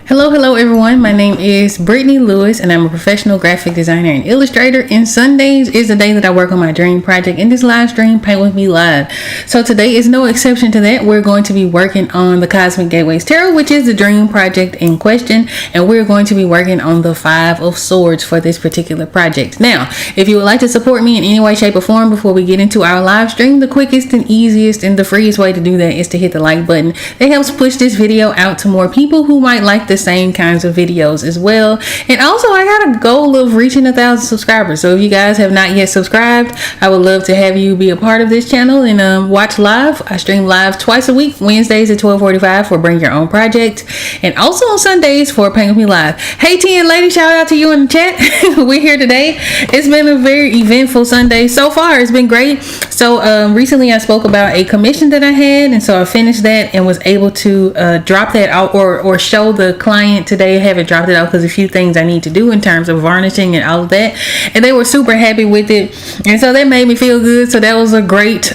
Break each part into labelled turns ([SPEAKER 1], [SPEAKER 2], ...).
[SPEAKER 1] Hello everyone. My name is Brittany Lewis and I'm a professional graphic designer and illustrator, and Sundays is the day that I work on my dream project in this live stream, Paint With Me Live. So today is no exception to that. We're going to be working on the Cosmic Gateways Tarot, which is the dream project in question, and we're going to be working on the Five of Swords for this particular project. Now, if you would like to support me in any way, shape, or form before we get into our live stream, the quickest and easiest and the freest way to do that is to hit the like button. It helps push this video out to more people who might like the same kinds of videos as well. And also, I got a goal of reaching 1,000 subscribers, so if you guys have not yet subscribed, I would love to have you be a part of this channel and watch live. I stream live twice a week, Wednesdays at 12:45 for Bring Your Own Project, and also on Sundays for Paint With Me Live. Hey 10 lady, shout out to you in the chat. We're here today. It's been a very eventful Sunday so far. It's been great. So recently I spoke about a commission that I had, and so I finished that and was able to drop that out or show the client today. I haven't dropped it out because a few things I need to do in terms of varnishing and all of that, and they were super happy with it, and so that made me feel good. So that was a great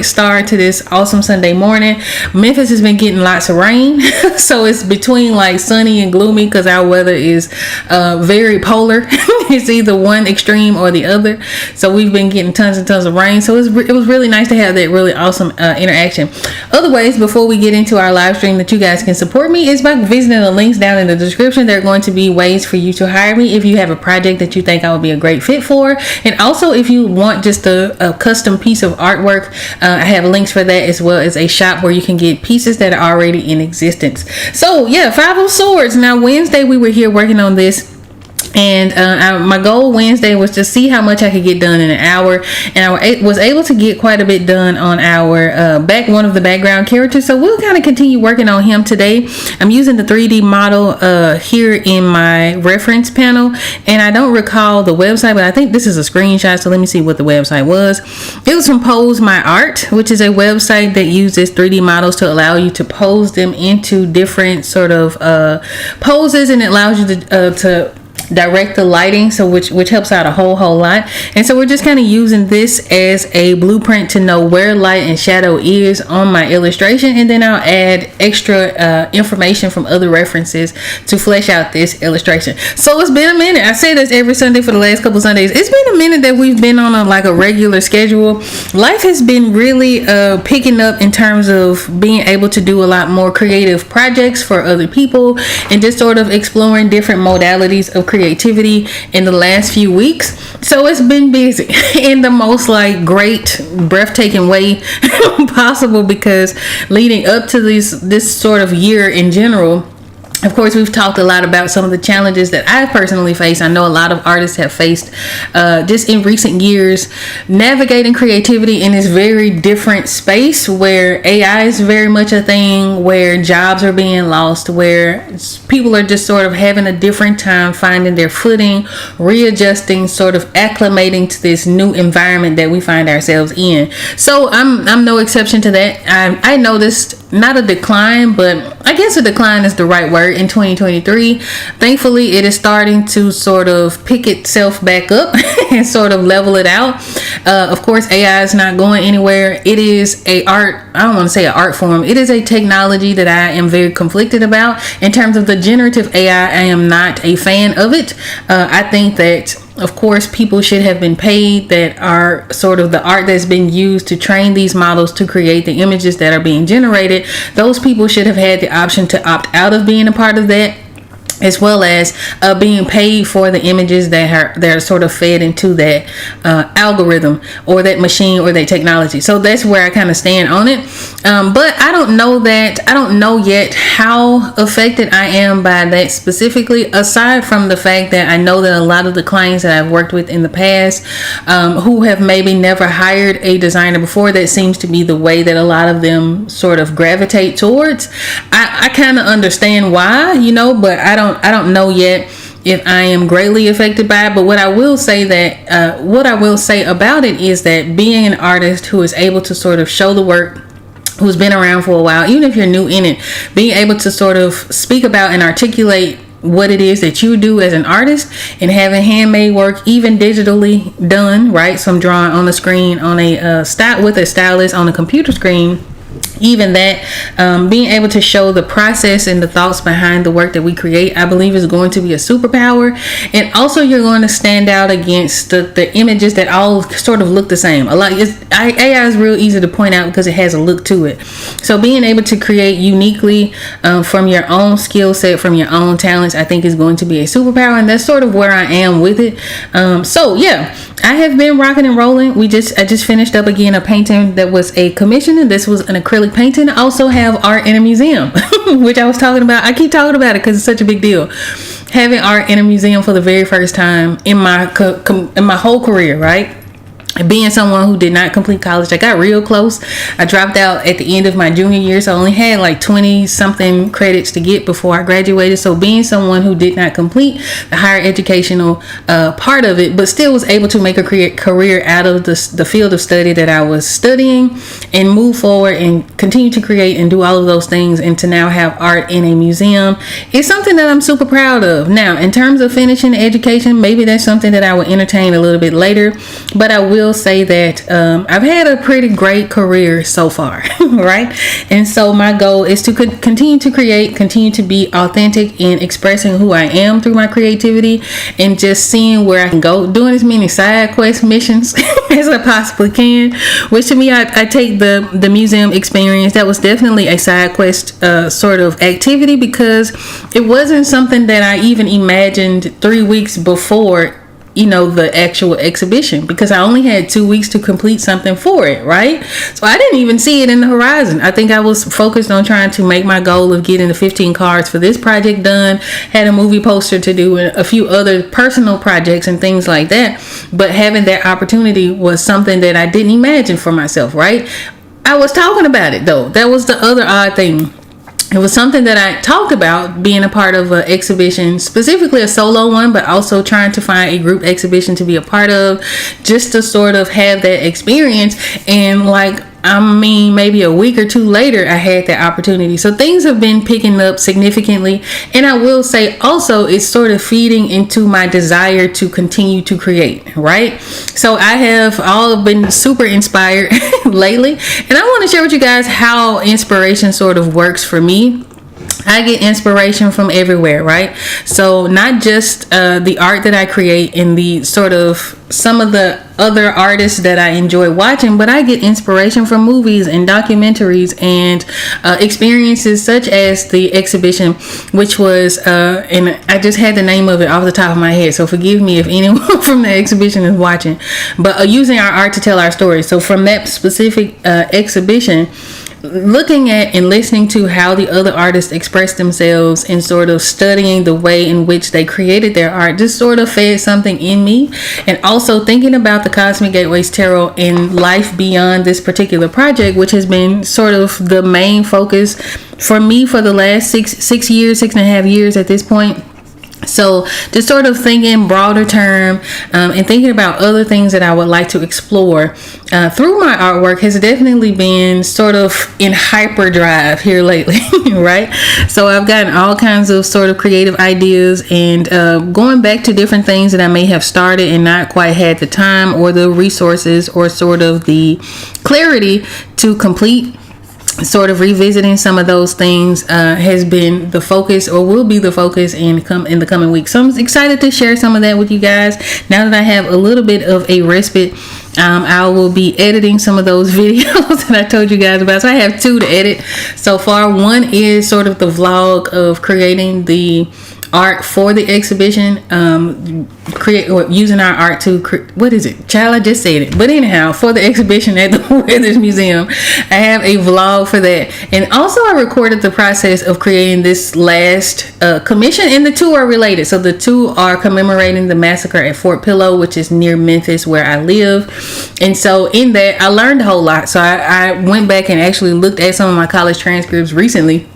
[SPEAKER 1] start to this awesome Sunday morning. Memphis has been getting lots of rain so it's between like sunny and gloomy because our weather is very polar. It's either one extreme or the other, so we've been getting tons and tons of rain. So it was really nice to have that really awesome interaction. Other ways before we get into our live stream that you guys can support me is by visiting the links down in the description. There are going to be ways for you to hire me if you have a project that you think I would be a great fit for, and also if you want just a custom piece of artwork, I have links for that, as well as a shop where you can get pieces that are already in existence. So yeah, Five of Swords. Now Wednesday we were here working on this, and my goal Wednesday was to see how much I could get done in an hour, and I was able to get quite a bit done on our one of the background characters. So we'll kind of continue working on him today. I'm using the 3D model here in my reference panel, and I don't recall the website, but I think this is a screenshot, so let me see what the website was. It was from Pose My Art, which is a website that uses 3D models to allow you to pose them into different sort of poses, and it allows you to direct the lighting, so which helps out a whole lot. And so we're just kind of using this as a blueprint to know where light and shadow is on my illustration, and then I'll add extra information from other references to flesh out this illustration. So it's been a minute. I say this every Sunday for the last couple Sundays. It's been a minute that we've been on a regular schedule. Life has been really picking up in terms of being able to do a lot more creative projects for other people, and just sort of exploring different modalities of creativity in the last few weeks. So it's been busy in the most great, breathtaking way possible, because leading up to this sort of year in general, of course, we've talked a lot about some of the challenges that I've personally faced. I know a lot of artists have faced just in recent years, navigating creativity in this very different space where AI is very much a thing, where jobs are being lost, where people are just sort of having a different time finding their footing, readjusting, sort of acclimating to this new environment that we find ourselves in. So I'm no exception to that. I noticed not a decline, but I guess a decline is the right word in 2023. Thankfully, it is starting to sort of pick itself back up and sort of level it out. Of course, AI is not going anywhere. It is I don't want to say an art form. It is a technology that I am very conflicted about. In terms of the generative AI, I am not a fan of it. I think that, of course, people should have been paid that are sort of the art that's been used to train these models to create the images that are being generated. Those people should have had the option to opt out of being a part of that, as well as being paid for the images that are sort of fed into that algorithm or that machine or that technology. So that's where I kind of stand on it. But I don't know yet how affected I am by that specifically, aside from the fact that I know that a lot of the clients that I've worked with in the past who have maybe never hired a designer before, that seems to be the way that a lot of them sort of gravitate towards. I kind of understand why, but I don't know yet if I am greatly affected by it. But what I will say about it is that being an artist who is able to sort of show the work, who's been around for a while, even if you're new in it, being able to sort of speak about and articulate what it is that you do as an artist, and having handmade work, even digitally done, right? So I'm drawing on the screen on with a stylus on a computer screen, even that, being able to show the process and the thoughts behind the work that we create, I believe is going to be a superpower. And also you're going to stand out against the images that all sort of look the same. AI is real easy to point out because it has a look to it. So being able to create uniquely from your own skill set, from your own talents, I think is going to be a superpower. And that's sort of where I am with it. So yeah, I have been rocking and rolling. I just finished up again a painting that was a commission, and this was an acrylic painting. I also have art in a museum, which I was talking about. I keep talking about it because it's such a big deal. Having art in a museum for the very first time in my whole career, right? Being someone who did not complete college, I got real close. I dropped out at the end of my junior year, so I only had like 20 something credits to get before I graduated. So being someone who did not complete the higher educational part of it, but still was able to make a career out of the field of study that I was studying, and move forward and continue to create and do all of those things, and to now have art in a museum is something that I'm super proud of. Now, in terms of finishing education, maybe that's something that I will entertain a little bit later, but I will say that I've had a pretty great career so far, right? And so my goal is to continue to create, continue to be authentic in expressing who I am through my creativity, and just seeing where I can go, doing as many side quest missions as I possibly can, which to me, I take the museum experience, that was definitely a side quest sort of activity, because it wasn't something that I even imagined 3 weeks before the actual exhibition, because I only had 2 weeks to complete something for it, right? So I didn't even see it in the horizon. I think I was focused on trying to make my goal of getting the 15 cards for this project done, had a movie poster to do, and a few other personal projects and things like that. But having that opportunity was something that I didn't imagine for myself, right? I was talking about it though. That was the other odd thing. It was something that I talked about, being a part of an exhibition, specifically a solo one, but also trying to find a group exhibition to be a part of, just to sort of have that experience. And maybe a week or two later, I had that opportunity. So things have been picking up significantly. And I will say also, it's sort of feeding into my desire to continue to create, right? So I have all been super inspired lately. And I want to share with you guys how inspiration sort of works for me. I get inspiration from everywhere, right? So not just the art that I create and the sort of some of the other artists that I enjoy watching, but I get inspiration from movies and documentaries and experiences such as the exhibition, which was, and I just had the name of it off the top of my head, so forgive me if anyone from the exhibition is watching, but using our art to tell our story. So from that specific exhibition, looking at and listening to how the other artists express themselves and sort of studying the way in which they created their art just sort of fed something in me. And also thinking about the Cosmic Gateways Tarot and life beyond this particular project, which has been sort of the main focus for me for the last 6.5 years at this point. So just sort of thinking broader term and thinking about other things that I would like to explore through my artwork has definitely been sort of in hyperdrive here lately, right? So I've gotten all kinds of sort of creative ideas and going back to different things that I may have started and not quite had the time or the resources or sort of the clarity to complete. Sort of revisiting some of those things has been the focus, or will be the focus in the coming weeks. So I'm excited to share some of that with you guys. Now that I have a little bit of a respite, I will be editing some of those videos that I told you guys about. So I have 2 to edit so far. One is sort of the vlog of creating the art for the exhibition, using our art to what is it, child, I just said it, but anyhow, for the exhibition at the Weathers Museum, I have a vlog for that. And also I recorded the process of creating this last commission, and the 2 are related. So the 2 are commemorating the massacre at Fort Pillow, which is near Memphis where I live. And so in that I learned a whole lot. So I went back and actually looked at some of my college transcripts recently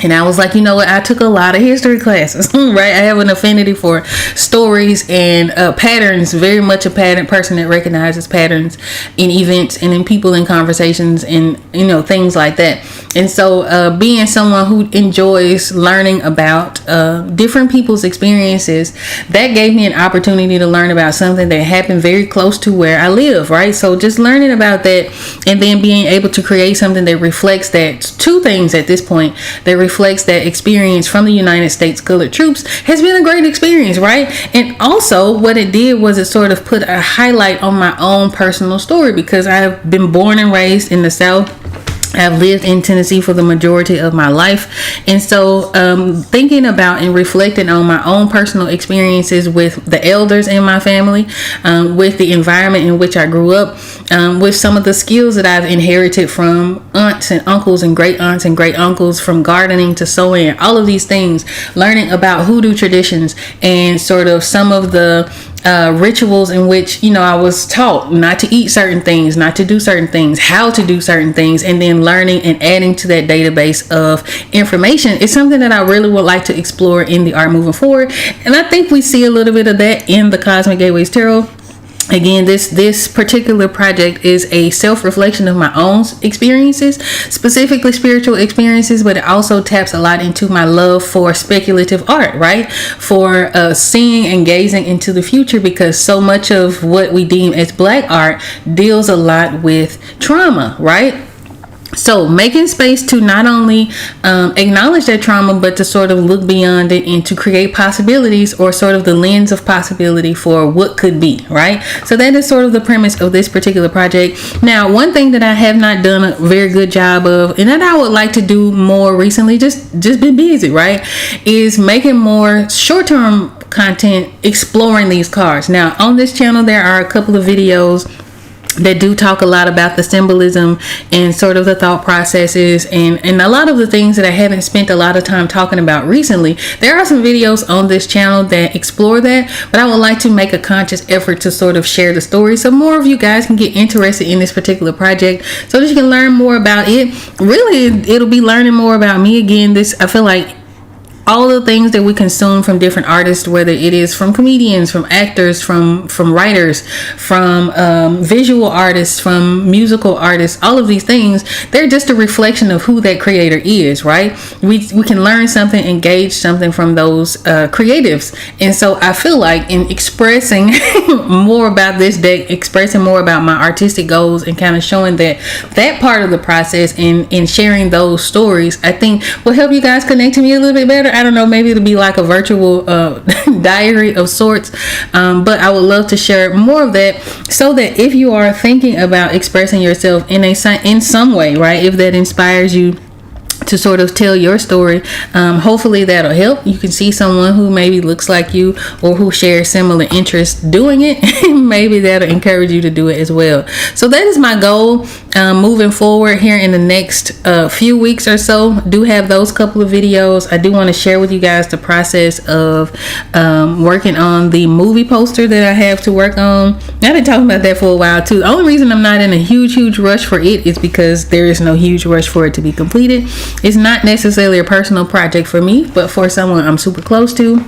[SPEAKER 1] And I was like, you know what? I took a lot of history classes, right? I have an affinity for stories and patterns, very much a pattern person that recognizes patterns in events and in people and conversations and, you know, things like that. And so being someone who enjoys learning about different people's experiences, that gave me an opportunity to learn about something that happened very close to where I live, right? So just learning about that and then being able to create something that reflects that, two things at this point, that reflects that experience from the United States colored troops, has been a great experience, right? And also what it did was it sort of put a highlight on my own personal story, because I have been born and raised in the South. I've lived in Tennessee for the majority of my life. And so thinking about and reflecting on my own personal experiences with the elders in my family, with the environment in which I grew up, with some of the skills that I've inherited from aunts and uncles and great aunts and great uncles, from gardening to sewing, all of these things, learning about hoodoo traditions and sort of some of the rituals in which, you know, I was taught not to eat certain things, not to do certain things, how to do certain things, and then learning and adding to that database of information is something that I really would like to explore in the art moving forward. And I think we see a little bit of that in the Cosmic Gateways Tarot. Again, this particular project is a self-reflection of my own experiences, specifically spiritual experiences, but it also taps a lot into my love for speculative art, right? For seeing and gazing into the future, because so much of what we deem as Black art deals a lot with trauma, right? So making space to not only acknowledge that trauma, but to sort of look beyond it and to create possibilities, or sort of the lens of possibility for what could be, right? So that is sort of the premise of this particular project. Now, one thing that I have not done a very good job of, and that I would like to do more recently, just been busy, right, is making more short-term content exploring these cards. Now, on this channel, there are a couple of videos that do talk a lot about the symbolism and sort of the thought processes and a lot of the things that I haven't spent a lot of time talking about recently. There are some videos on this channel that explore that, but I would like to make a conscious effort to sort of share the story so more of you guys can get interested in this particular project, so that you can learn more about it. Really, it'll be learning more about me. Again, this, I feel like all the things that we consume from different artists, whether it is from comedians, from actors, from writers, from visual artists, from musical artists, all of these things, they're just a reflection of who that creator is, right? We can learn something, engage something from those creatives. And so I feel like in expressing more about this deck, expressing more about my artistic goals, and kind of showing that part of the process and sharing those stories, I think will help you guys connect to me a little bit better. I don't know, maybe it'll be like a virtual diary of sorts, but I would love to share more of that, so that if you are thinking about expressing yourself in some way, right, if that inspires you to sort of tell your story, hopefully that'll help. You can see someone who maybe looks like you or who shares similar interests doing it, and maybe that'll encourage you to do it as well. So that is my goal moving forward here in the next few weeks or so. Do have those couple of videos. I do want to share with you guys the process of working on the movie poster that I have to work on. I've been talking about that for a while too. The only reason I'm not in a huge rush for it is because there is no huge rush for it to be completed. It's not necessarily a personal project for me, but for someone I'm super close to.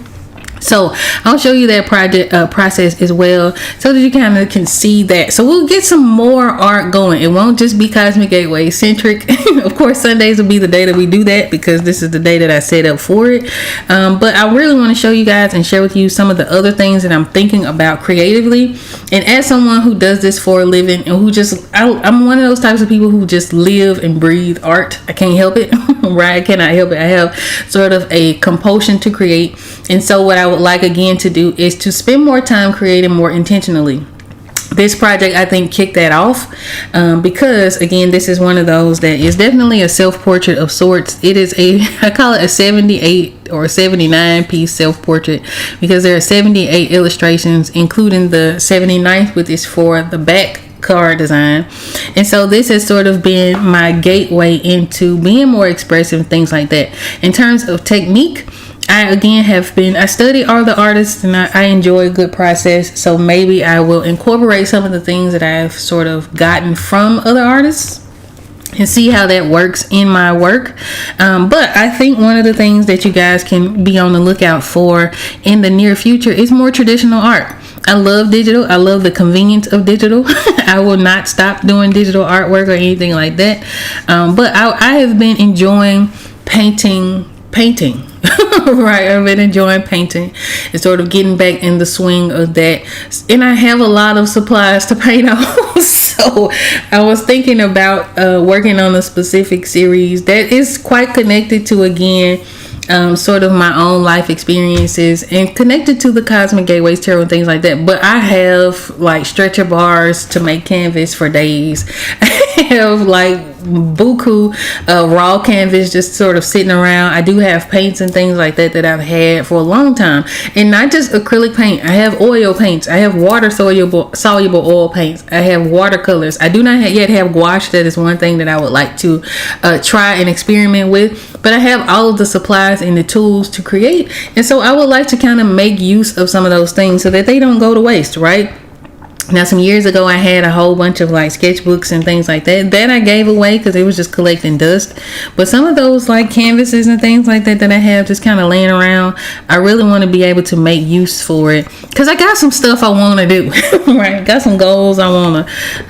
[SPEAKER 1] So I'll show you that project process as well, so that you kind of can see that. So we'll get some more art going. It won't just be Cosmic Gateway centric. Of course, Sundays will be the day that we do that, because this is the day that I set up for it. But I really want to show you guys and share with you some of the other things that I'm thinking about creatively. And as someone who does this for a living, and who I'm one of those types of people who just live and breathe art. I can't help it, right? I cannot help it. I have sort of a compulsion to create. And so what I would like again to do is to spend more time creating more intentionally. This project, I think, kicked that off because, again, this is one of those that is definitely a self-portrait of sorts. It is I call it a 78 or 79 piece self-portrait, because there are 78 illustrations, including the 79th, which is for the back card design. And so this has sort of been my gateway into being more expressive, things like that. In terms of technique, I study all the artists, and I enjoy a good process. So maybe I will incorporate some of the things that I've sort of gotten from other artists and see how that works in my work. But I think one of the things that you guys can be on the lookout for in the near future is more traditional art. I love digital. I love the convenience of digital. I will not stop doing digital artwork or anything like that. But I have been enjoying painting. Right, I've been enjoying painting and sort of getting back in the swing of that, and I have a lot of supplies to paint on. So I was thinking about working on a specific series that is quite connected to, again, sort of my own life experiences and connected to the Cosmic Gateways Tarot and things like that. But I have like stretcher bars to make canvas for days. I have like buku raw canvas just sort of sitting around. I do have paints and things like that I've had for a long time, and not just acrylic paint. I have oil paints. I have water soluble oil paints. I have watercolors. I do not yet have gouache. That is one thing that I would like to try and experiment with, but I have all of the supplies and the tools to create, and so I would like to kind of make use of some of those things so that they don't go to waste, right? Now, some years ago, I had a whole bunch of like sketchbooks and things like that I gave away because it was just collecting dust. But some of those like canvases and things like that I have just kind of laying around, I really want to be able to make use for it, because I got some stuff I want to do. Right, got some goals I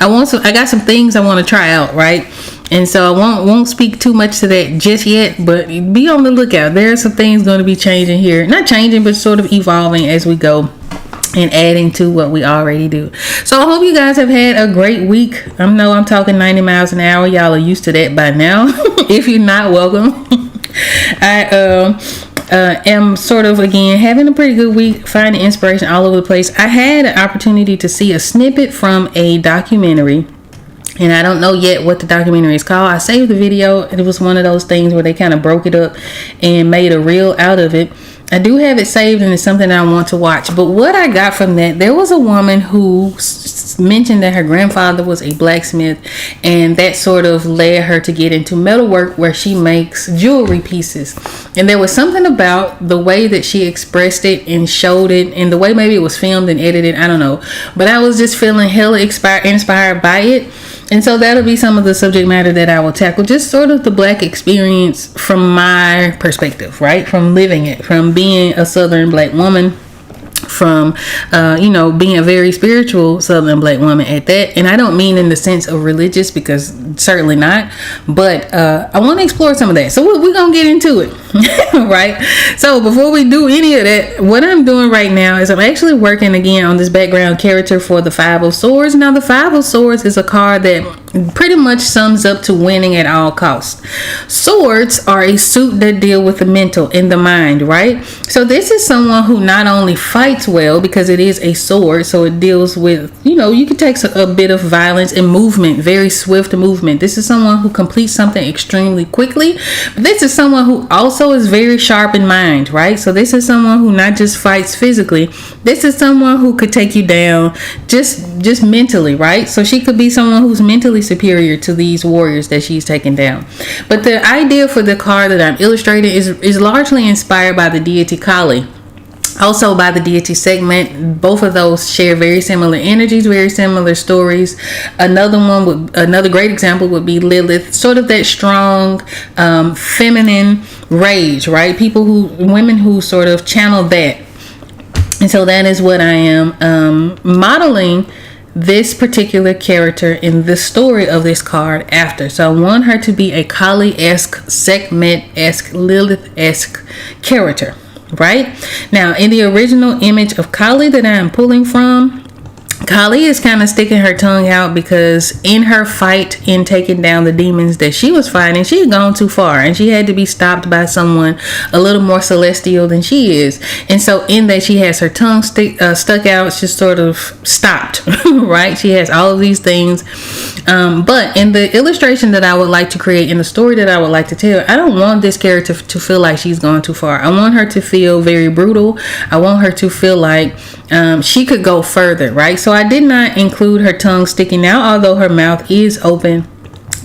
[SPEAKER 1] got some things I want to try out, right? And so I won't speak too much to that just yet, but be on the lookout. There are some things going to be changing here, not changing, but sort of evolving as we go and adding to what we already do. So I hope you guys have had a great week. I know I'm talking 90 miles an hour. Y'all are used to that by now. If you're not, welcome. I am sort of, again, having a pretty good week, finding inspiration all over the place. I had an opportunity to see a snippet from a documentary, and I don't know yet what the documentary is called. I saved the video. It was one of those things where they kind of broke it up and made a reel out of it. I do have it saved, and it's something I want to watch. But what I got from that, there was a woman who mentioned that her grandfather was a blacksmith, and that sort of led her to get into metalwork, where she makes jewelry pieces. And there was something about the way that she expressed it and showed it, and the way maybe it was filmed and edited, I don't know. But I was just feeling hella inspired by it. And so that'll be some of the subject matter that I will tackle, just sort of the Black experience from my perspective, right? From living it, from being a Southern Black woman, from being a very spiritual Southern Black woman at that. And I don't mean in the sense of religious, because certainly not, but I want to explore some of that. So we're gonna get into it. Right? So before we do any of that, what I'm doing right now is I'm actually working again on this background character for the Five of Swords. Now, the Five of Swords is a card that pretty much sums up to winning at all costs. Swords are a suit that deal with the mental and the mind, right? So this is someone who not only fights well, because it is a sword, so it deals with, you can take a bit of violence and movement, very swift movement. This is someone who completes something extremely quickly. But this is someone who also is very sharp in mind, right? So this is someone who not just fights physically. This is someone who could take you down just mentally, right? So she could be someone who's mentally superior to these warriors that she's taken down. But the idea for the card that I'm illustrating is largely inspired by the deity Kali, also by the deity Sekhmet. Both of those share very similar energies, very similar stories. Another great example would be Lilith, sort of that strong feminine rage, right? Women who sort of channel that. And so that is what I am modeling this particular character in the story of this card after. So I want her to be a Kali-esque, Sekhmet-esque, Lilith-esque character, right? Now, in the original image of Kali that I am pulling from, Kali is kind of sticking her tongue out, because in her fight in taking down the demons that she was fighting, she had gone too far, and she had to be stopped by someone a little more celestial than she is. And so in that, she has her tongue stuck out, just sort of stopped, right? She has all of these things. But in the illustration that I would like to create, in the story that I would like to tell, I don't want this character to feel like she's gone too far. I want her to feel very brutal. I want her to feel like she could go further, right? So I did not include her tongue sticking out, although her mouth is open.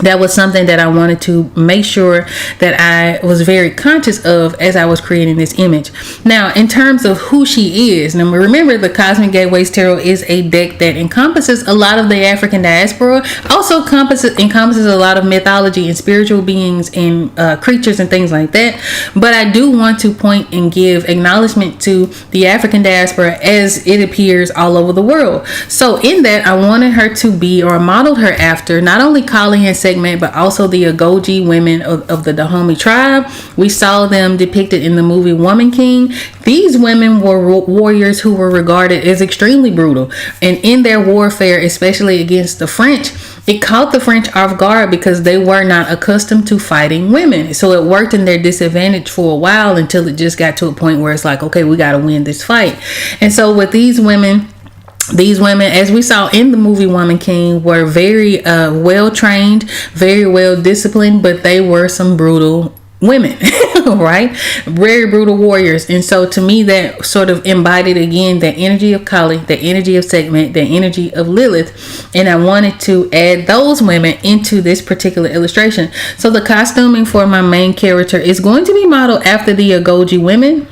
[SPEAKER 1] that was something that I wanted to make sure that I was very conscious of as I was creating this image. Now, in terms of who she is, now remember, the Cosmic Gateways Tarot is a deck that encompasses a lot of the African diaspora, also encompasses a lot of mythology and spiritual beings and creatures and things like that. But I do want to point and give acknowledgement to the African diaspora as it appears all over the world. So in that, I wanted her to be, or modeled her after, not only Kali and but also the Agoji women of the Dahomey tribe. We saw them depicted in the movie Woman King. These women were warriors who were regarded as extremely brutal, and in their warfare, especially against the French, it caught the French off guard because they were not accustomed to fighting women. So it worked in their disadvantage for a while until it just got to a point where it's like, okay, we got to win this fight. And so with these women, as we saw in the movie Woman King, were very well trained, very well disciplined, but they were some brutal women, right? Very brutal warriors. And so to me, that sort of embodied again the energy of Kali, the energy of Sekhmet, the energy of Lilith. And I wanted to add those women into this particular illustration. So the costuming for my main character is going to be modeled after the Agoji women.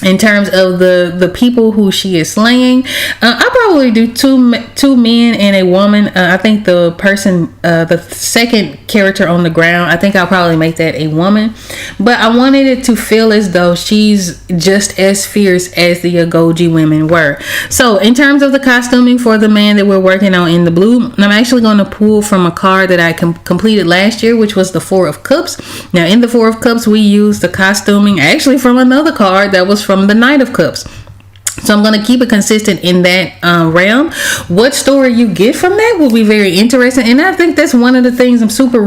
[SPEAKER 1] In terms of the people who she is slaying, I probably do two men and a woman. I think the person, the second character on the ground, I think I'll probably make that a woman. But I wanted it to feel as though she's just as fierce as the Agoji women were. So in terms of the costuming for the man that we're working on in the blue, I'm actually going to pull from a card that I completed last year, which was the Four of Cups. Now in the Four of Cups, we used the costuming actually from another card that was from the Knight of Cups. So I'm going to keep it consistent in that realm. What story you get from that will be very interesting. And I think that's one of the things I'm super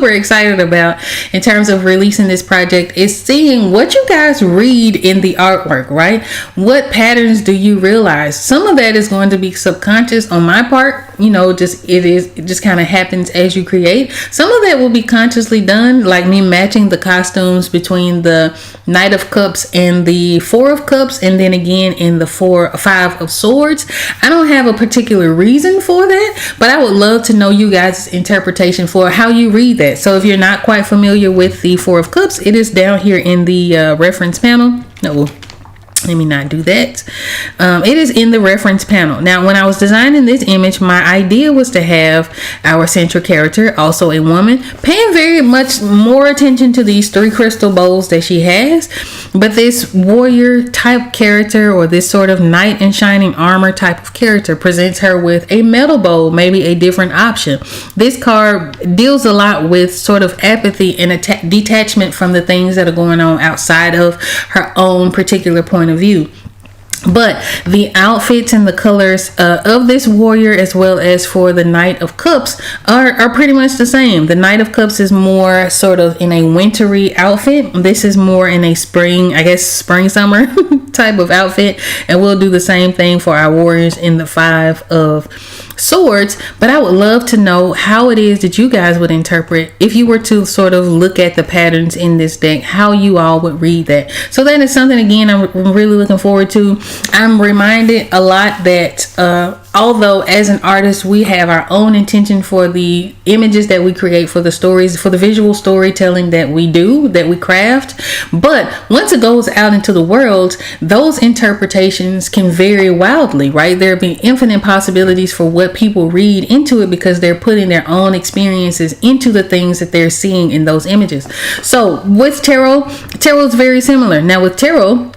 [SPEAKER 1] excited about in terms of releasing this project, is seeing what you guys read in the artwork, right? What patterns do you realize? Some of that is going to be subconscious on my part. You know, it just kind of happens as you create. Some of that will be consciously done, like me matching the costumes between the Knight of Cups and the Four of Cups, and then again in the Five of Swords. I don't have a particular reason for that, but I would love to know you guys' interpretation for how you read that. So if you're not quite familiar with the Four of Cups, it is down here in the reference panel. No, let me not do that. It is in the reference panel. Now, when I was designing this image, my idea was to have our central character, also a woman, paying very much more attention to these three crystal bowls that she has. But this warrior type character, or this sort of knight in shining armor type of character, presents her with a metal bowl, maybe a different option. This card deals a lot with sort of apathy and detachment from the things that are going on outside of her own particular point of view. But the outfits and the colors of this warrior, as well as for the Knight of Cups, are pretty much the same. The Knight of Cups is more sort of in a wintry outfit. This is more in a spring summer type of outfit. And we'll do the same thing for our warriors in the Five of Swords. But I would love to know how it is that you guys would interpret, if you were to sort of look at the patterns in this deck, how you all would read that. So that is something, again, I'm really looking forward to. I'm reminded a lot that although as an artist we have our own intention for the images that we create, for the stories, for the visual storytelling that we craft, but once it goes out into the world, those interpretations can vary wildly, right? There be infinite possibilities for what people read into it, because they're putting their own experiences into the things that they're seeing in those images. So with tarot is very similar. Now with tarot,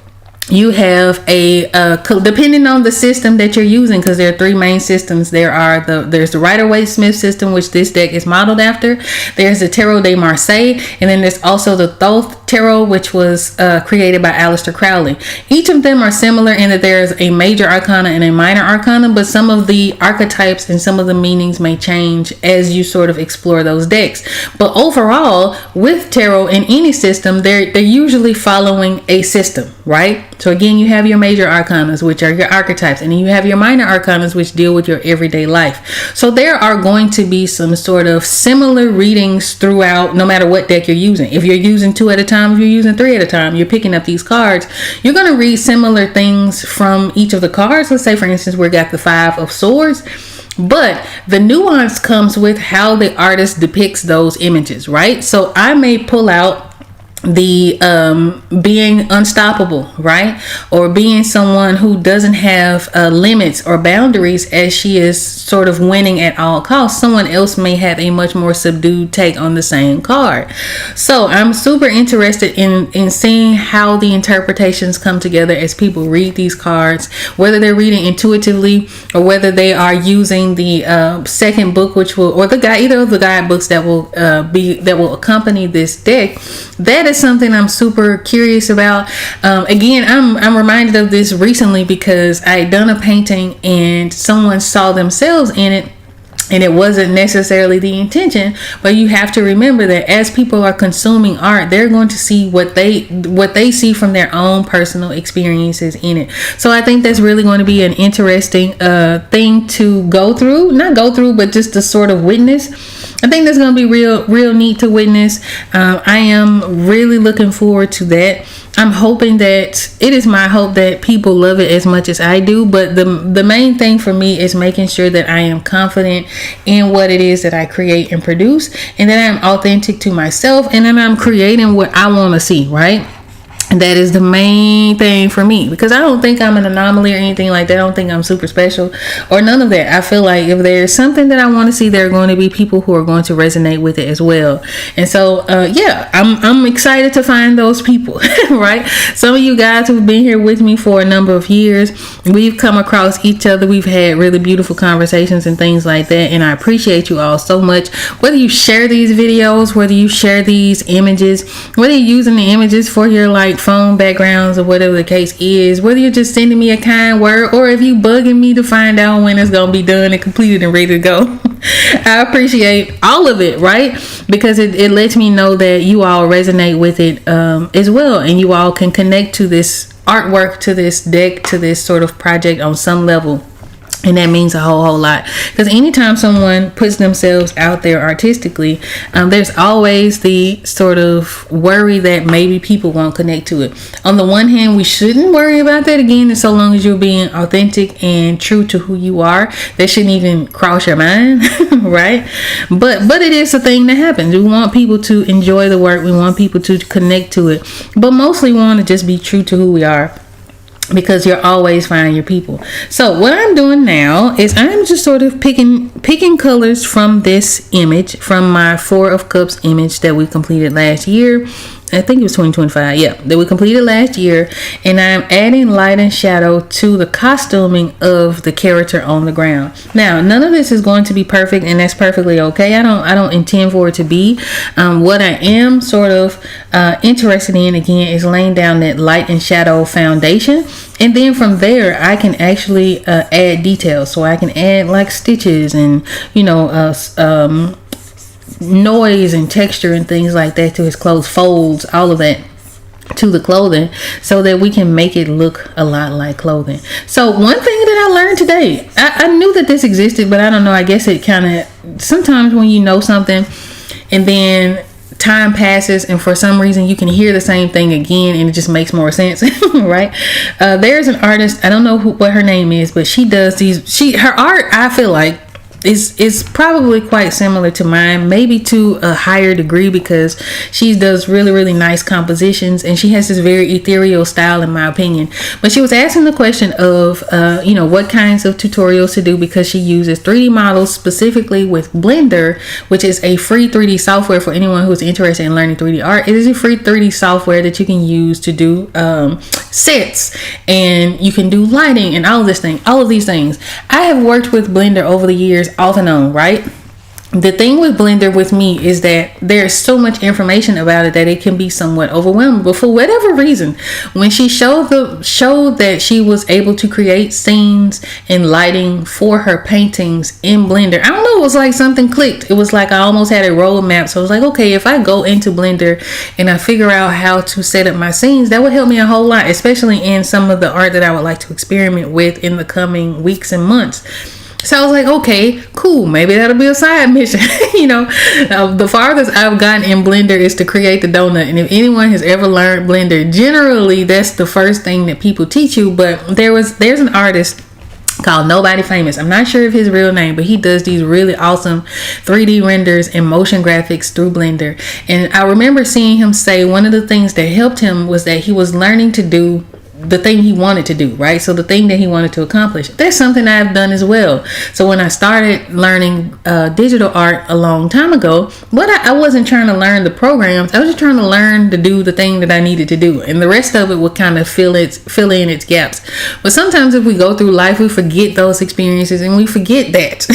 [SPEAKER 1] you have depending on the system that you're using, because there are three main systems. There's the Rider-Waite-Smith system, which this deck is modeled after. There's the Tarot de Marseille, and then there's also the Thoth Tarot, which was created by Aleister Crowley. Each of them are similar in that there's a major arcana and a minor arcana, but some of the archetypes and some of the meanings may change as you sort of explore those decks. But overall, with tarot in any system, they're usually following a system, right? So again, you have your major arcanas, which are your archetypes, and then you have your minor arcanas, which deal with your everyday life. So there are going to be some sort of similar readings throughout, no matter what deck you're using. If you're using 2 at a time, if you're using 3 at a time, you're picking up these cards, you're going to read similar things from each of the cards. Let's say, for instance, we got the Five of Swords. but the nuance comes with how the artist depicts those images, right? So I may pull out the being unstoppable, right, or being someone who doesn't have limits or boundaries, as she is sort of winning at all costs. Someone else may have a much more subdued take on the same card. So I'm super interested in seeing how the interpretations come together as people read these cards, whether they're reading intuitively or whether they are using the second book, which will, or the guide, either of the guidebooks that will accompany this deck. That is something I'm super curious about. Again, I'm reminded of this recently because I had done a painting and someone saw themselves in it, and it wasn't necessarily the intention. But you have to remember that as people are consuming art, they're going to see what they see from their own personal experiences in it. So I think that's really going to be an interesting thing to not go through, but just to sort of witness. I think that's going to be real neat to witness. I am really looking forward to that. I'm hoping that it is my hope that people love it as much as I do. But the main thing for me is making sure that I am confident in what it is that I create and produce, and that I'm authentic to myself, and then I'm creating what I want to see, right? That is the main thing for me, because I don't think I'm an anomaly or anything like that. I don't think I'm super special or none of that. I feel like if there's something that I want to see, there are going to be people who are going to resonate with it as well. And so, I'm excited to find those people, right? Some of you guys who've been here with me for a number of years, we've come across each other. We've had really beautiful conversations and things like that. And I appreciate you all so much. Whether you share these videos, whether you share these images, whether you're using the images for your phone backgrounds or whatever the case is, whether you're just sending me a kind word, or if you bugging me to find out when it's gonna be done and completed and ready to go. I appreciate all of it, right? Because it lets me know that you all resonate with it as well, and you all can connect to this artwork, to this deck, to this sort of project on some level. And that means a whole lot, because anytime someone puts themselves out there artistically, there's always the sort of worry that maybe people won't connect to it. On the one hand, we shouldn't worry about that, again, so long as you're being authentic and true to who you are. That shouldn't even cross your mind, right? But it is a thing that happens. We want people to enjoy the work. We want people to connect to it, but mostly we want to just be true to who we are, because you'll always find your people. So what I'm doing now is I'm just sort of picking colors from this image, from my 4 of Cups image that we completed last year. I think it was 2025, that we completed last year, and I'm adding light and shadow to the costuming of the character on the ground. Now, none of this is going to be perfect, and that's perfectly okay. I don't intend for it to be. What I am sort of interested in, again, is laying down that light and shadow foundation, and then from there I can actually add details. So I can add like stitches and noise and texture and things like that to his clothes, folds, all of that to the clothing, so that we can make it look a lot like clothing. So one thing that I learned today, I knew that this existed, but I don't know, I guess it kind of, sometimes when you know something and then time passes and for some reason you can hear the same thing again and it just makes more sense, right? There's an artist, I don't know what her name is, but she does her art, I feel like, is probably quite similar to mine, maybe to a higher degree, because she does really nice compositions and she has this very ethereal style, in my opinion. But she was asking the question of what kinds of tutorials to do, because she uses 3D models, specifically with Blender, which is a free 3D software for anyone who's interested in learning 3D art. It is a free 3D software that you can use to do sets, and you can do lighting and all of these things. I have worked with Blender over the years, off and on, right? The thing with Blender with me is that there's so much information about it that it can be somewhat overwhelming. But for whatever reason, when she showed that she was able to create scenes and lighting for her paintings in Blender, I don't know, it was like something clicked. It was like I almost had a roadmap. So I was like, okay, if I go into Blender and I figure out how to set up my scenes, that would help me a whole lot, especially in some of the art that I would like to experiment with in the coming weeks and months. So I was like, okay, cool. Maybe that'll be a side mission. The farthest I've gotten in Blender is to create the donut. And if anyone has ever learned Blender, generally that's the first thing that people teach you. But there's an artist called Nobody Famous. I'm not sure of his real name, but he does these really awesome 3D renders and motion graphics through Blender. And I remember seeing him say one of the things that helped him was that he was learning to do the thing he wanted to do, right? So the thing that he wanted to accomplish. That's something I've done as well. So when I started learning digital art a long time ago, I wasn't trying to learn the programs. I was just trying to learn to do the thing that I needed to do, and the rest of it would kind of fill in its gaps. But sometimes if we go through life, we forget those experiences and we forget that,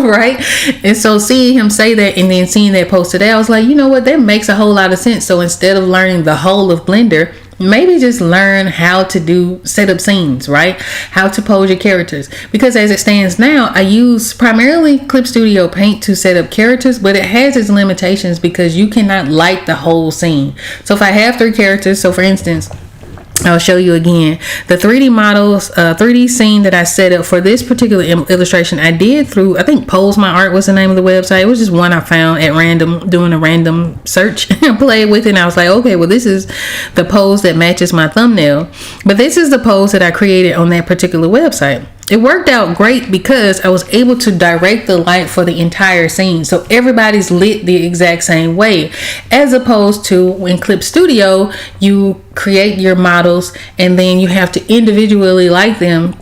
[SPEAKER 1] right? And so seeing him say that and then seeing that post today, I was like, you know what? That makes a whole lot of sense. So instead of learning the whole of Blender, maybe just learn how to set up scenes, right? How to pose your characters. Because as it stands now, I use primarily Clip Studio Paint to set up characters, but it has its limitations because you cannot light the whole scene. So if I have 3 characters, so for instance, I'll show you again the 3D models, 3D scene that I set up for this particular illustration. I did through, I think Pose My Art was the name of the website. It was just one I found at random, doing a random search and played with it. And I was like, okay, well, this is the pose that matches my thumbnail. But this is the pose that I created on that particular website. It worked out great because I was able to direct the light for the entire scene. So everybody's lit the exact same way, as opposed to in Clip Studio, you create your models and then you have to individually light them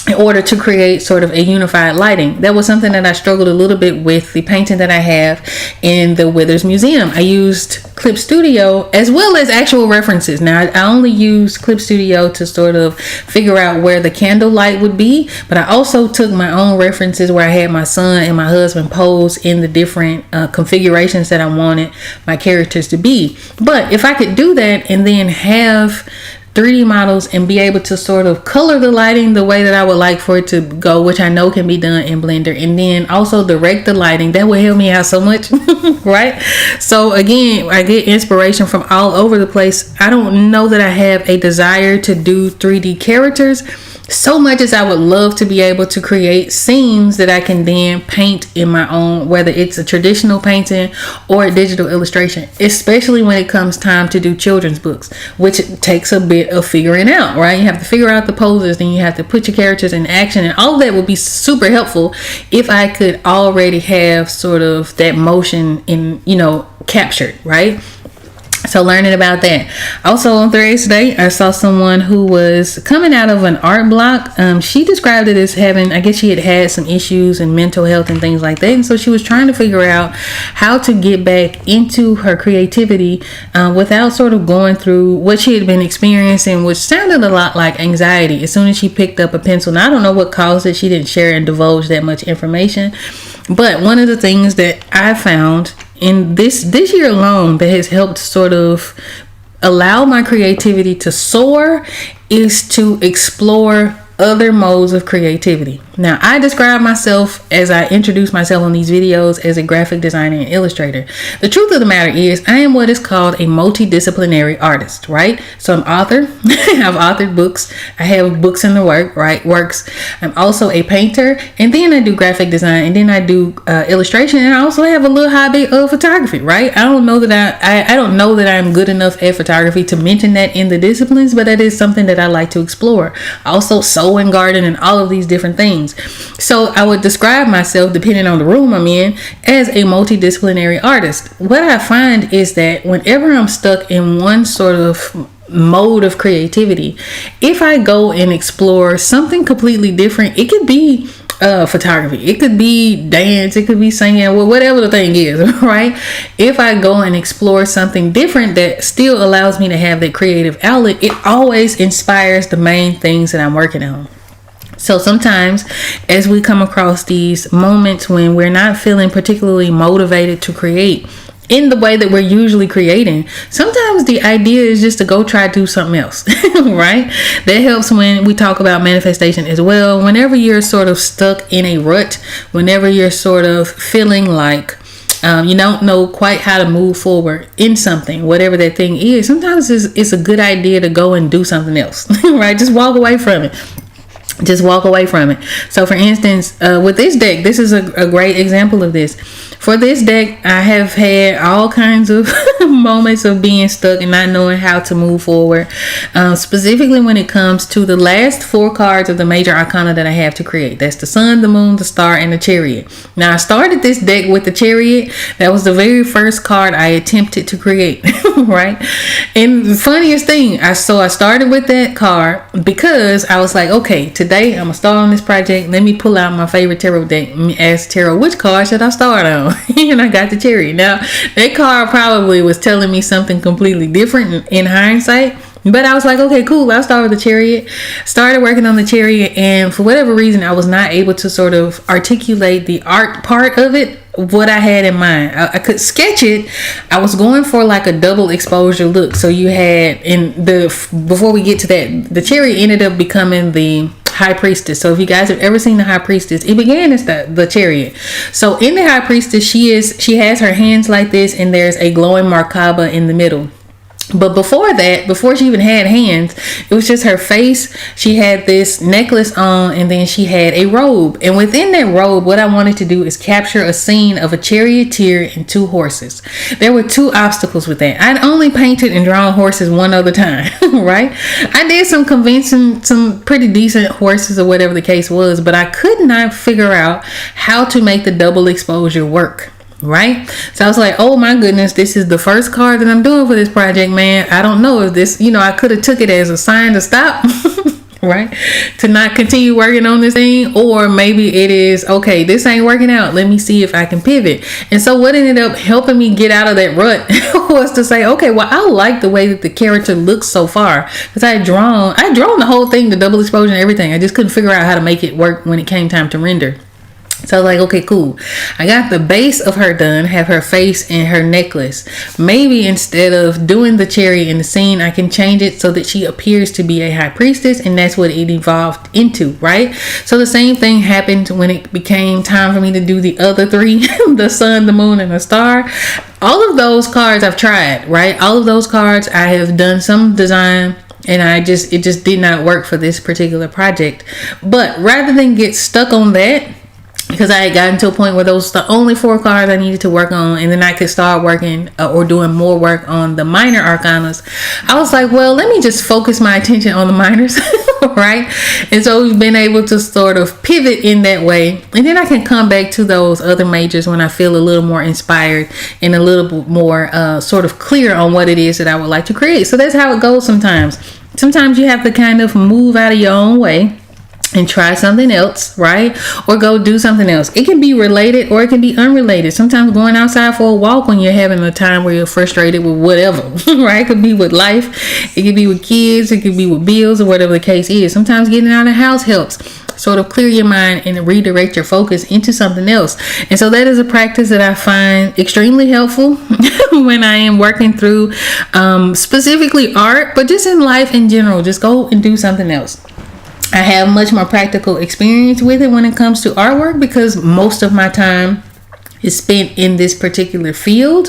[SPEAKER 1] in order to create sort of a unified lighting. That was something that I struggled a little bit with the painting that I have in the Withers Museum. I used Clip Studio as well as actual references. Now, I only used Clip Studio to sort of figure out where the candle light would be, but I also took my own references where I had my son and my husband pose in the different configurations that I wanted my characters to be. But if I could do that and then have 3D models and be able to sort of color the lighting the way that I would like for it to go, which I know can be done in Blender, and then also direct the lighting, that would help me out so much, right? So again, I get inspiration from all over the place. I don't know that I have a desire to do 3D characters so much as I would love to be able to create scenes that I can then paint in my own, whether it's a traditional painting or a digital illustration, especially when it comes time to do children's books, which takes a bit of figuring out, right? You have to figure out the poses, then you have to put your characters in action, and all of that would be super helpful if I could already have sort of that motion captured, right? So learning about that. Also on Threads today, I saw someone who was coming out of an art block. She described it as having, I guess she had some issues and mental health and things like that. And so she was trying to figure out how to get back into her creativity without sort of going through what she had been experiencing, which sounded a lot like anxiety as soon as she picked up a pencil. Now, I don't know what caused it. She didn't share and divulge that much information. But one of the things that I found in this year alone that has helped sort of allow my creativity to soar is to explore other modes of creativity. Now, I describe myself, as I introduce myself on these videos, as a graphic designer and illustrator. The truth of the matter is I am what is called a multidisciplinary artist, right? So I'm author. I've authored books. I have books in the works. I'm also a painter, and then I do graphic design, and then I do illustration, and I also have a little hobby of photography, right? I don't know that I'm good enough at photography to mention that in the disciplines, but that is something that I like to explore. I also sew and garden and all of these different things. So I would describe myself, depending on the room I'm in, as a multidisciplinary artist. What I find is that whenever I'm stuck in one sort of mode of creativity, if I go and explore something completely different, it could be photography, it could be dance, it could be singing, whatever the thing is, right? If I go and explore something different that still allows me to have that creative outlet, it always inspires the main things that I'm working on. So sometimes as we come across these moments when we're not feeling particularly motivated to create in the way that we're usually creating, sometimes the idea is just to go try to do something else, right? That helps when we talk about manifestation as well. Whenever you're sort of stuck in a rut, whenever you're sort of feeling like you don't know quite how to move forward in something, whatever that thing is, sometimes it's a good idea to go and do something else, right? Just walk away from it. just walk away from it. So for instance, with this deck, this is a great example of this. For this deck, I have had all kinds of moments of being stuck and not knowing how to move forward, specifically when it comes to the last 4 cards of the major arcana that I have to create. That's the sun, the moon, the star, and the chariot. Now, I started this deck with the chariot. That was the very first card I attempted to create, right? And the funniest thing, I started with that card because I was like, okay, today I'm gonna start on this project. Let me pull out my favorite tarot deck and ask tarot, which card should I start on? And I got the chariot. Now, that card probably was telling me something completely different in hindsight, but I was like, okay, cool, I'll start with the chariot. Started working on the chariot, and for whatever reason, I was not able to sort of articulate the art part of it, what I had in mind. I could sketch it. I was going for like a double exposure look. So you had, before we get to that, the chariot ended up becoming the High Priestess. So if you guys have ever seen the High Priestess, it began as the chariot. So in the High Priestess, she has her hands like this, and there's a glowing Merkaba in the middle. But before that, before she even had hands, it was just her face. She had this necklace on, and then she had a robe. And within that robe, what I wanted to do is capture a scene of a charioteer and 2 horses. There were 2 obstacles with that. I'd only painted and drawn horses one other time, right? I did some convincing, some pretty decent horses or whatever the case was, but I could not figure out how to make the double exposure work. Right? So I was like, oh my goodness, this is the first card that I'm doing for this project, man. I don't know if this, I could have took it as a sign to stop, right? To not continue working on this thing. Or maybe it is, okay, this ain't working out. Let me see if I can pivot. And so what ended up helping me get out of that rut was to say, okay, well, I like the way that the character looks so far. Because I had drawn the whole thing, the double exposure and everything. I just couldn't figure out how to make it work when it came time to render. So like, okay, cool. I got the base of her done, have her face and her necklace. Maybe instead of doing the chariot in the scene, I can change it so that she appears to be a high priestess, and that's what it evolved into, right? So the same thing happened when it became time for me to do the other 3, the sun, the moon, and the star. All of those cards I've tried, right? All of those cards I have done some design, and it just did not work for this particular project. But rather than get stuck on that, because I had gotten to a point where those were the only 4 cards I needed to work on, and then I could start working or doing more work on the minor arcanas. I was like, well, let me just focus my attention on the minors, right? And so we've been able to sort of pivot in that way, and then I can come back to those other majors when I feel a little more inspired and a little bit more sort of clear on what it is that I would like to create. So that's how it goes sometimes. Sometimes you have to kind of move out of your own way and try something else, right? Or go do something else. It can be related or it can be unrelated. Sometimes going outside for a walk when you're having a time where you're frustrated with whatever, right? It could be with life. It could be with kids. It could be with bills or whatever the case is. Sometimes getting out of the house helps sort of clear your mind and redirect your focus into something else. And so that is a practice that I find extremely helpful when I am working through specifically art, but just in life in general. Just go and do something else. I have much more practical experience with it when it comes to artwork because most of my time is spent in this particular field.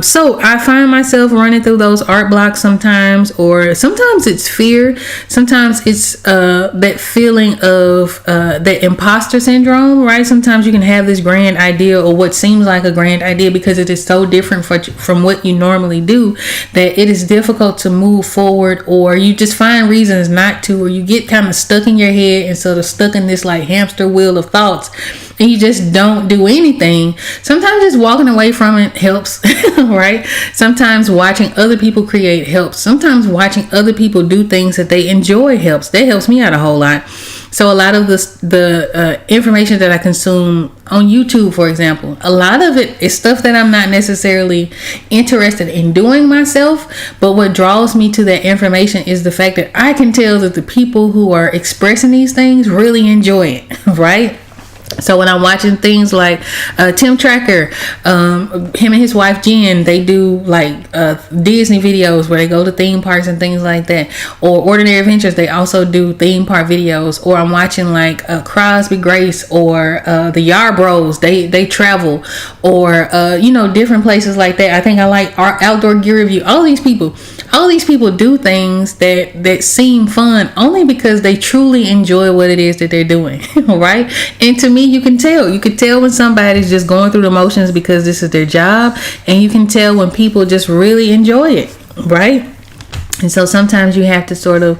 [SPEAKER 1] So I find myself running through those art blocks sometimes, or sometimes it's fear. Sometimes it's that feeling of that imposter syndrome, right? Sometimes you can have this grand idea or what seems like a grand idea because it is so different from what you normally do that it is difficult to move forward, or you just find reasons not to, or you get kind of stuck in your head and sort of stuck in this like hamster wheel of thoughts, and you just don't do anything. Sometimes just walking away from it helps, right? Sometimes watching other people create helps. Sometimes watching other people do things that they enjoy helps. That helps me out a whole lot. So a lot of the information that I consume on YouTube, for example, a lot of it is stuff that I'm not necessarily interested in doing myself. But what draws me to that information is the fact that I can tell that the people who are expressing these things really enjoy it, right? So when I'm watching things like Tim Tracker, him and his wife Jen, they do like Disney videos where they go to theme parks and things like that. Or Ordinary Adventures, they also do theme park videos. Or I'm watching like Crosby Grace or the Yard Bros, they travel. Or different places like that. I think I like Outdoor Gear Review. All these people all these people do things that seem fun only because they truly enjoy what it is that they're doing, right? And to me, you can tell when somebody's just going through the motions because this is their job, and you can tell when people just really enjoy it, right? And so sometimes you have to sort of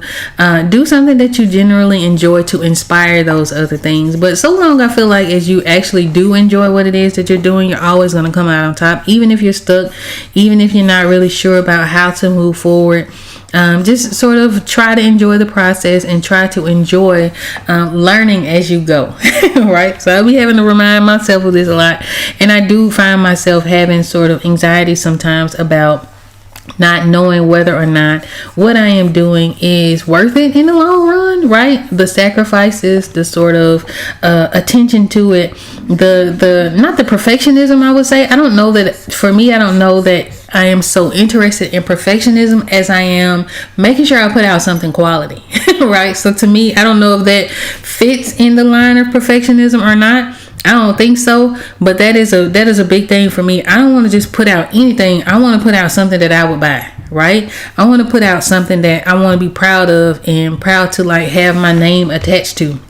[SPEAKER 1] do something that you generally enjoy to inspire those other things. But so long, I feel like as you actually do enjoy what it is that you're doing, you're always going to come out on top, even if you're stuck, even if you're not really sure about how to move forward. Just sort of try to enjoy the process and try to enjoy learning as you go, right? So I'll be having to remind myself of this a lot. And I do find myself having sort of anxiety sometimes about not knowing whether or not what I am doing is worth it in the long run, right? The sacrifices, the sort of attention to it, the not the perfectionism, I would say. I don't know that for me, I don't know that I am so interested in perfectionism as I am making sure I put out something quality, right? So to me, I don't know if that fits in the line of perfectionism or not. I don't think so, but that is a big thing for me. I don't want to just put out anything. I want to put out something that I would buy, right? I want to put out something that I want to be proud of and proud to like have my name attached to.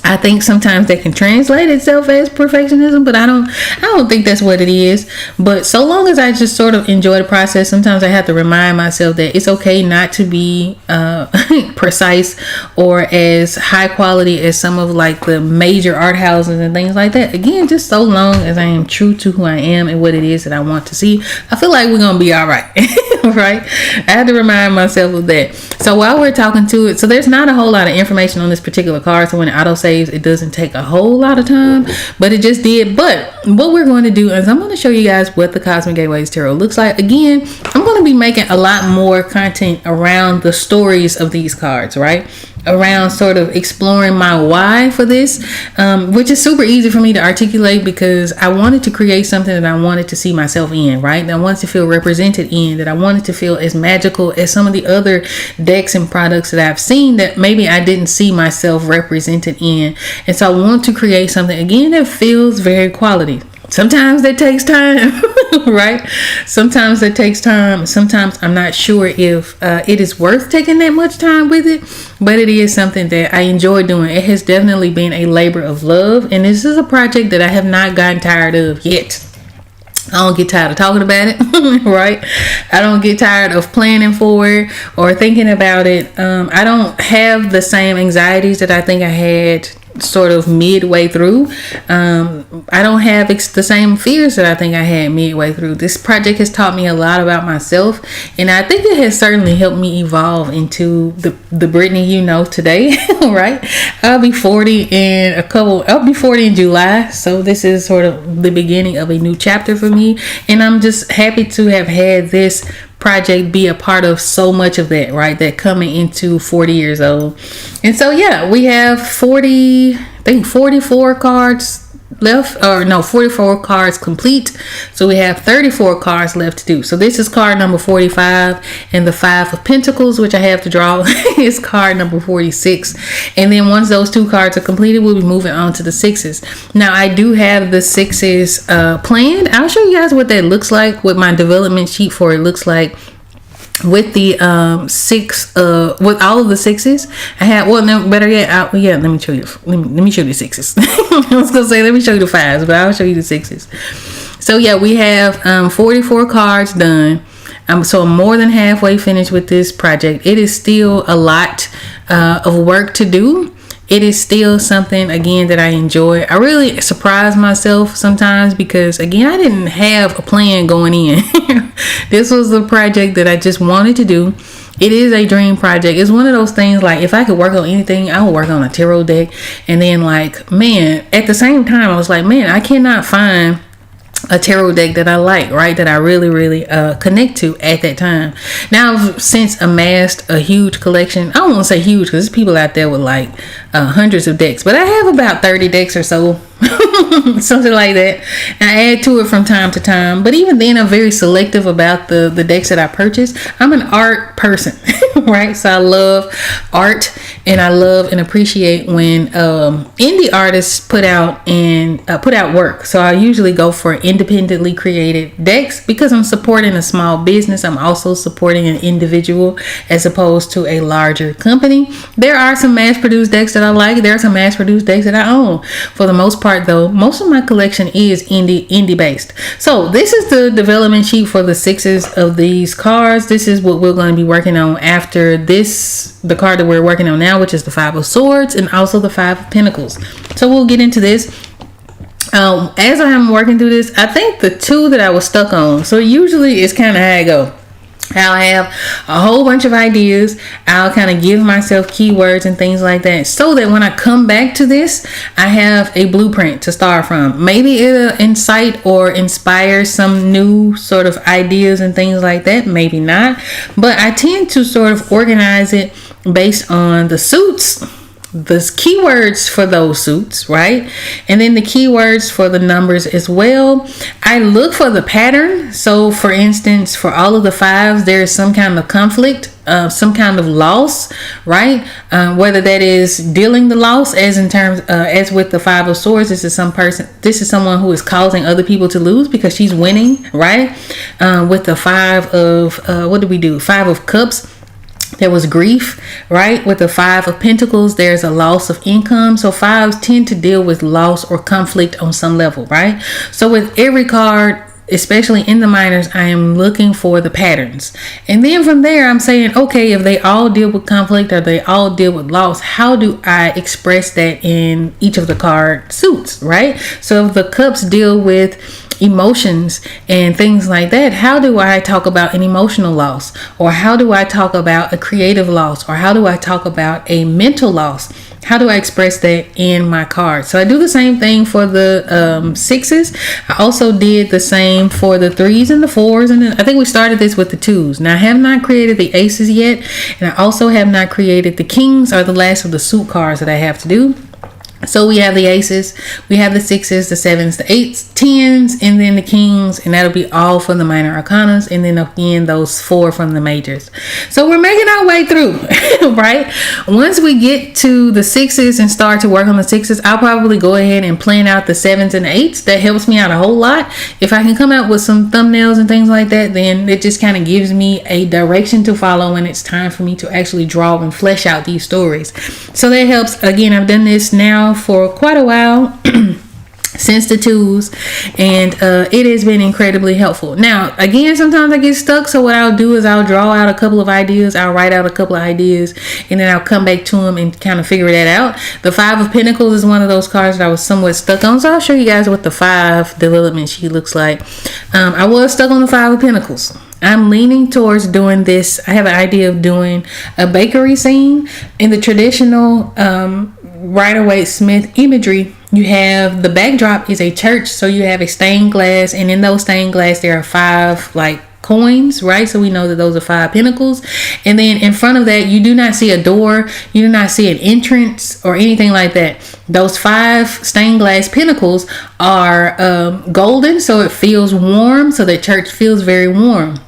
[SPEAKER 1] I think sometimes that can translate itself as perfectionism, but I don't think that's what it is. But so long as I just sort of enjoy the process, sometimes I have to remind myself that it's okay not to be precise or as high quality as some of like the major art houses and things like that. Again, just so long as I am true to who I am and what it is that I want to see, I feel like we're gonna be all right. Right? I had to remind myself of that. So while we're talking to it, so there's not a whole lot of information on this particular card. So when it auto saves, it doesn't take a whole lot of time, but it just did. But what we're going to do is I'm going to show you guys what the Cosmic Gateways Tarot looks like. Again, I'm going to be making a lot more content around the stories of these cards, right? Around sort of exploring my why for this, which is super easy for me to articulate because I wanted to create something that I wanted to see myself in, right? That I wanted to feel represented in, that I wanted to feel as magical as some of the other decks and products that I've seen that maybe I didn't see myself represented in. And so I want to create something, again, that feels very quality. Sometimes that takes time, right? Sometimes that takes time. Sometimes I'm not sure if it is worth taking that much time with it, but it is something that I enjoy doing. It has definitely been a labor of love, and this is a project that I have not gotten tired of yet. I don't get tired of talking about it, right? I don't get tired of planning for it or thinking about it. I don't have the same anxieties that I think I had sort of midway through. I don't have the same fears that I think I had midway through. This project has taught me a lot about myself, and I think it has certainly helped me evolve into the Brittany you know today, right? I'll be 40 in July, so this is sort of the beginning of a new chapter for me, and I'm just happy to have had this project be a part of so much of that, right? That coming into 40 years old. And so yeah, we have 44 cards left, or no, 44 cards complete. So we have 34 cards left to do. So this is card number 45, and the 5 of Pentacles, which I have to draw, is card number 46. And then once those 2 cards are completed, we'll be moving on to the 6s. Now I do have the 6s planned. I'll show you guys what that looks like, what my development sheet for it looks like. With the with all of the 6s, I had, well, no, better yet, let me show you. Let me show you the 6s. I was gonna say let me show you the 5s, but I'll show you the 6s. So yeah, we have 44 cards done. So I'm more than halfway finished with this project. It is still a lot of work to do. It is still something, again, that I enjoy. I really surprise myself sometimes because, again, I didn't have a plan going in. This was a project that I just wanted to do. It is a dream project. It's one of those things, like, if I could work on anything, I would work on a tarot deck. And then, like, man, at the same time, I was like, man, I cannot find a tarot deck that I like, right, that I really connect to at that time. Now I've since amassed a huge collection. I don't want to say huge because there's people out there with like hundreds of decks, but I have about 30 decks or so, something like that, and I add to it from time to time. But even then, I'm very selective about the decks that I purchase. I'm an art person, right? So I love art, and I love and appreciate when indie artists put out work. So I usually go for independently created decks because I'm supporting a small business. I'm also supporting an individual as opposed to a larger company. There are some mass-produced decks that I like. There are some mass-produced decks that I own. For the most part, though, most of my collection is indie based. So this is the development sheet for the 6s of these cards. This is what we're going to be working on after this, the card that we're working on now, which is the 5 of Swords and also the 5 of Pentacles. So we'll get into this. As I'm working through this, I think the 2 that I was stuck on. So usually it's kind of how I go. I'll have a whole bunch of ideas. I'll kind of give myself keywords and things like that so that when I come back to this, I have a blueprint to start from. Maybe it'll incite or inspire some new sort of ideas and things like that. Maybe not. But I tend to sort of organize it based on the suits, the keywords for those suits, right? And then the keywords for the numbers as well. I look for the pattern. So for instance, for all of the 5s, there's some kind of conflict, some kind of loss, right? Whether that is dealing the loss, as in terms, as with the 5 of Swords, this is someone who is causing other people to lose because she's winning, right? With the 5 of, what did we do? 5 of Cups. There was grief, right? With the 5 of Pentacles, there's a loss of income. So 5s tend to deal with loss or conflict on some level, right? So with every card, especially in the minors, I am looking for the patterns. And then from there, I'm saying, okay, if they all deal with conflict or they all deal with loss, how do I express that in each of the card suits, right? So if the Cups deal with emotions and things like that, how do I talk about an emotional loss? Or how do I talk about a creative loss? Or how do I talk about a mental loss? How do I express that in my card? So I do the same thing for the 6s. I also did the same for the 3s and the 4s. And then I think we started this with the 2s. Now I have not created the aces yet. And I also have not created the kings, or the last of the suit cards that I have to do. So we have the aces, we have the 6s, the 7s, the 8s, 10s, and then the kings, and that'll be all from the minor arcanas, and then again those 4 from the majors. So we're making our way through, right? Once we get to the 6s and start to work on the 6s, I'll probably go ahead and plan out the 7s and the 8s. That helps me out a whole lot. If I can come out with some thumbnails and things like that, then it just kind of gives me a direction to follow when it's time for me to actually draw and flesh out these stories. So that helps. Again, I've done this now for quite a while since the 2s, and it has been incredibly helpful. Now again, sometimes I get stuck, so what I'll do is I'll draw out a couple of ideas, I'll write out a couple of ideas, and then I'll come back to them and kind of figure that out. The 5 of Pentacles is one of those cards that I was somewhat stuck on, so I'll show you guys what the 5 development sheet looks like. I was stuck on the 5 of Pentacles. I'm leaning towards doing this. I have an idea of doing a bakery scene in the traditional Rider-Waite-Smith imagery. You have the backdrop is a church, so you have a stained glass, and in those stained glass there are 5 like coins, right? So we know that those are 5 pentacles. And then in front of that, you do not see a door, you do not see an entrance or anything like that. Those 5 stained glass pentacles are golden, so it feels warm, so the church feels very warm.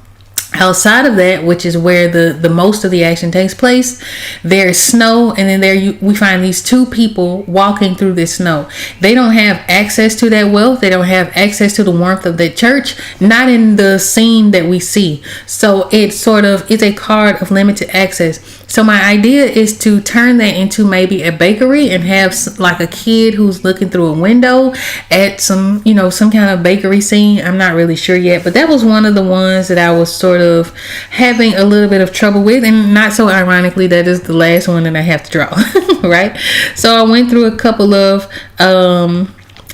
[SPEAKER 1] Outside of that, which is where the most of the action takes place, there's snow, and then we find these 2 people walking through this snow. They don't have access to that wealth. They don't have access to the warmth of the church, not in the scene that we see. So it's a card of limited access. So my idea is to turn that into maybe a bakery and have like a kid who's looking through a window at some kind of bakery scene. I'm not really sure yet, but that was one of the ones that I was sort of having a little bit of trouble with, and not so ironically, that is the last one that I have to draw. Right? So I went through a couple of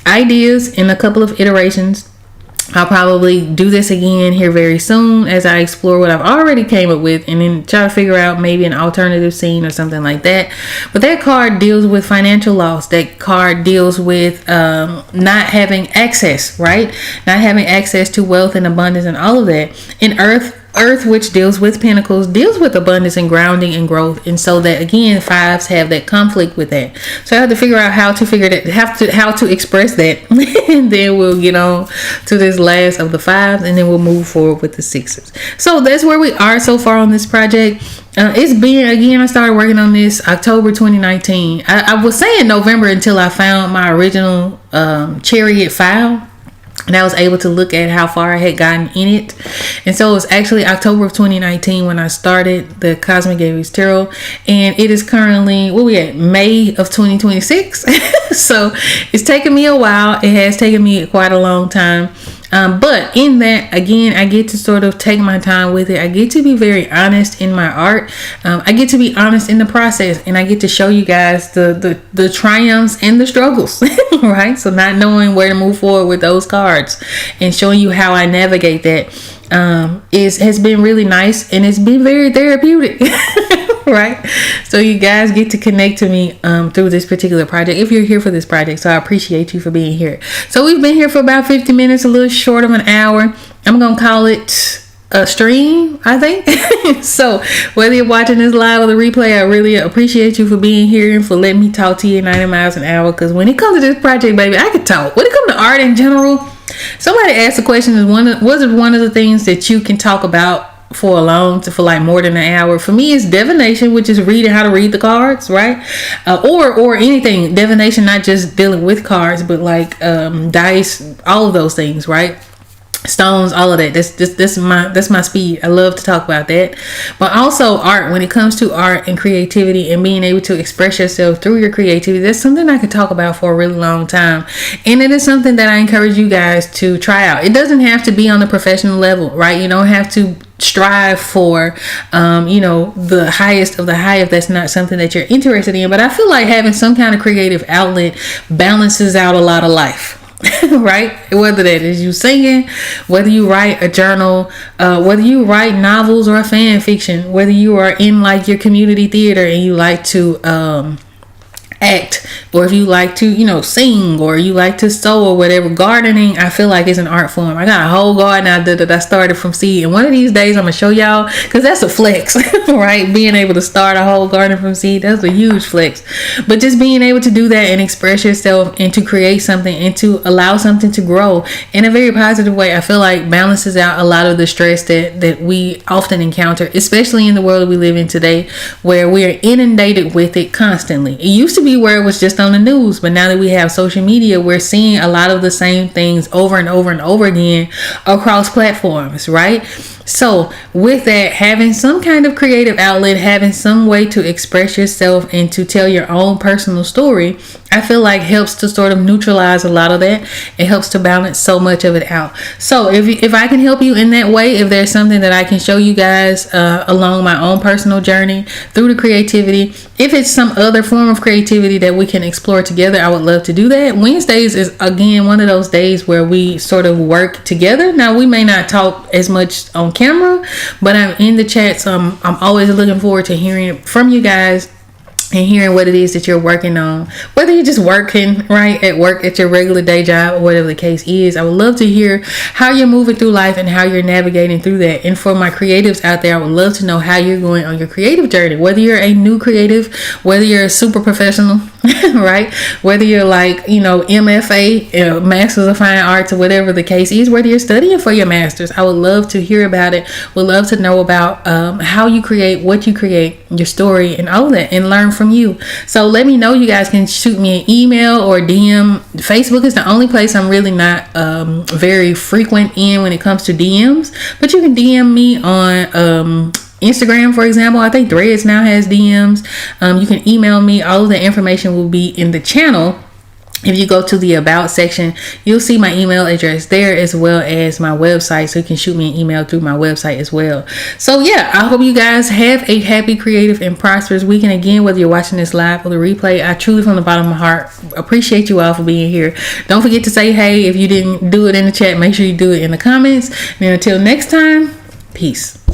[SPEAKER 1] ideas in a couple of iterations. I'll probably do this again here very soon as I explore what I've already came up with, and then try to figure out maybe an alternative scene or something like that. But that card deals with financial loss. That card deals with not having access, right? Not having access to wealth and abundance and all of that. In Earth, Earth, which deals with pentacles, deals with abundance and grounding and growth, and so that again, fives have that conflict with that. So I have to figure out how to express that, and then we'll get on to this last of the fives, and then we'll move forward with the sixes. So that's where we are so far on this project. It's been, again, I started working on this October 2019. I was saying November until I found my original Chariot file. And I was able to look at how far I had gotten in it. And so it was actually October of 2019 when I started the Cosmic Aries Tarot. And it is currently, what we at, May of 2026. So it's taken me a while. It has taken me quite a long time. But in that, again, I get to sort of take my time with it. I get to be very honest in my art. I get to be honest in the process, and I get to show you guys the triumphs and the struggles, right? So not knowing where to move forward with those cards and showing you how I navigate that has been really nice, and it's been very therapeutic. Right? So you guys get to connect to me through this particular project if you're here for this project. So I appreciate you for being here. So we've been here for about 50 minutes, a little short of an hour. I'm gonna call it a stream, I think. So whether you're watching this live or the replay, I really appreciate you for being here and for letting me talk to you 90 miles an hour, because when it comes to this project, baby, I could talk. When it comes to art in general, somebody asked the question, was it one of the things that you can talk about for like more than an hour? For me, it's divination, which is reading how to read the cards, right? Or anything divination, not just dealing with cards, but like dice, all of those things, right? Stones, all of that. That's my speed. I love to talk about that. But also art, when it comes to art and creativity and being able to express yourself through your creativity, that's something I could talk about for a really long time. And it is something that I encourage you guys to try out. It doesn't have to be on the professional level, right? You don't have to strive for the highest of the high if that's not something that you're interested in. But I feel like having some kind of creative outlet balances out a lot of life. Right? Whether that is you singing, whether you write a journal, whether you write novels or fan fiction, whether you are in like your community theater and you like to act, or if you like to sing, or you like to sew or whatever. Gardening, I feel like, is an art form. I got a whole garden out there that I started from seed, and one of these days I'm gonna show y'all, because that's a flex. Right? Being able to start a whole garden from seed, that's a huge flex. But just being able to do that and express yourself and to create something and to allow something to grow in a very positive way, I feel like balances out a lot of the stress that we often encounter, especially in the world we live in today, where we are inundated with it constantly. It used to be where it was just on the news, but now that we have social media, we're seeing a lot of the same things over and over and over again across platforms, right? So with that, having some kind of creative outlet, having some way to express yourself and to tell your own personal story, I feel like helps to sort of neutralize a lot of that. It helps to balance so much of it out. So if I can help you in that way, if there's something that I can show you guys along my own personal journey through the creativity, if it's some other form of creativity that we can explore together, I would love to do that. Wednesdays is, again, one of those days where we sort of work together. Now, we may not talk as much on camera, but I'm in the chat, so I'm always looking forward to hearing from you guys and hearing what it is that you're working on, whether you're just working right at work at your regular day job or whatever the case is. I would love to hear how you're moving through life and how you're navigating through that. And for my creatives out there, I would love to know how you're going on your creative journey, whether you're a new creative, whether you're a super professional, right? Whether you're like, MFA, Masters of Fine Arts, or whatever the case is, whether you're studying for your masters. I would love to hear about it. Would love to know about how you create, what you create, your story, and all of that, and learn from you. So let me know. You guys can shoot me an email or DM. Facebook is the only place I'm really not very frequent in when it comes to DMs, but you can DM me on Instagram, for example. I think Threads now has DMs. You can email me. All of the information will be in the channel. If you go to the About section, you'll see my email address there, as well as my website, so you can shoot me an email through my website as well. So yeah, I hope you guys have a happy, creative, and prosperous weekend. Again, whether you're watching this live or the replay, I truly, from the bottom of my heart, appreciate you all for being here. Don't forget to say hey. If you didn't do it in the chat, make sure you do it in the comments. And until next time, peace.